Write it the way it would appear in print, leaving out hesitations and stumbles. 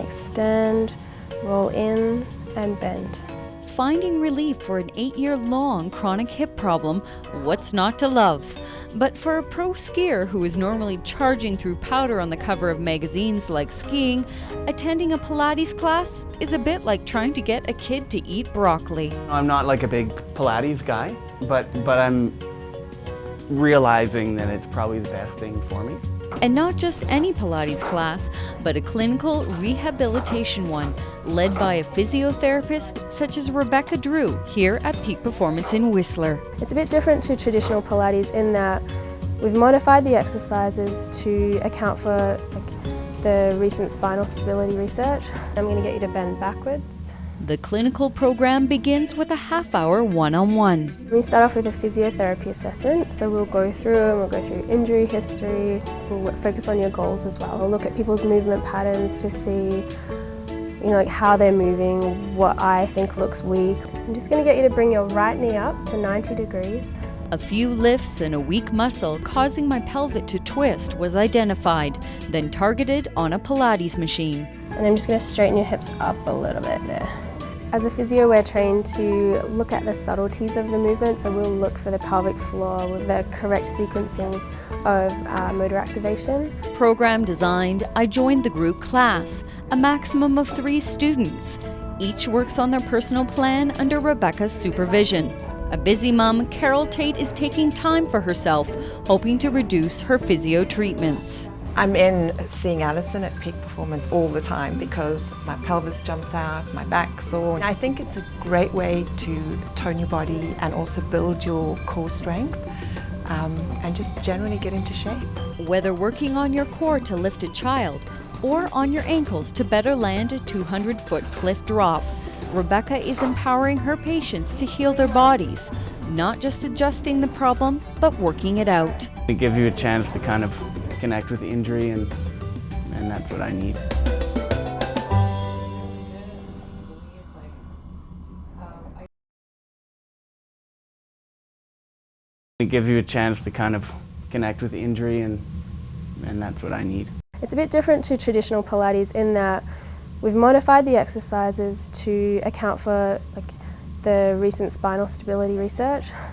extend, roll in and bend. Finding relief for an 8-year-long chronic hip problem, what's not to love? But for a pro skier who is normally charging through powder on the cover of magazines like Skiing, attending a Pilates class is a bit like trying to get a kid to eat broccoli. I'm not like a big Pilates guy, but I'm realizing that it's probably the best thing for me. And not just any Pilates class, but a clinical rehabilitation one, led by a physiotherapist such as Rebecca Drew here at Peak Performance in Whistler. It's a bit different to traditional Pilates in that we've modified the exercises to account for the recent spinal stability research. I'm going to get you to bend backwards. The clinical program begins with a half-hour one-on-one. We start off with a physiotherapy assessment, so we'll go through injury history, we'll focus on your goals as well. We'll look at people's movement patterns to see like how they're moving, what I think looks weak. I'm just going to get you to bring your right knee up to 90 degrees. A few lifts and a weak muscle causing my pelvic to twist was identified, then targeted on a Pilates machine. And I'm just going to straighten your hips up a little bit there. As a physio, we're trained to look at the subtleties of the movement, so we'll look for the pelvic floor with the correct sequencing of motor activation. Program designed, I joined the group class, a maximum of 3 students. Each works on their personal plan under Rebecca's supervision. A busy mom, Carol Tate is taking time for herself, hoping to reduce her physio treatments. I'm in seeing Alison at Peak Performance all the time because my pelvis jumps out, my back's sore. I think it's a great way to tone your body and also build your core strength and just generally get into shape. Whether working on your core to lift a child or on your ankles to better land a 200-foot cliff drop, Rebecca is empowering her patients to heal their bodies, not just adjusting the problem, but working it out. It gives you a chance to kind of connect with the injury, and that's what I need. It gives you a chance to kind of connect with the injury, and that's what I need. It's a bit different to traditional Pilates in that we've modified the exercises to account for the recent spinal stability research.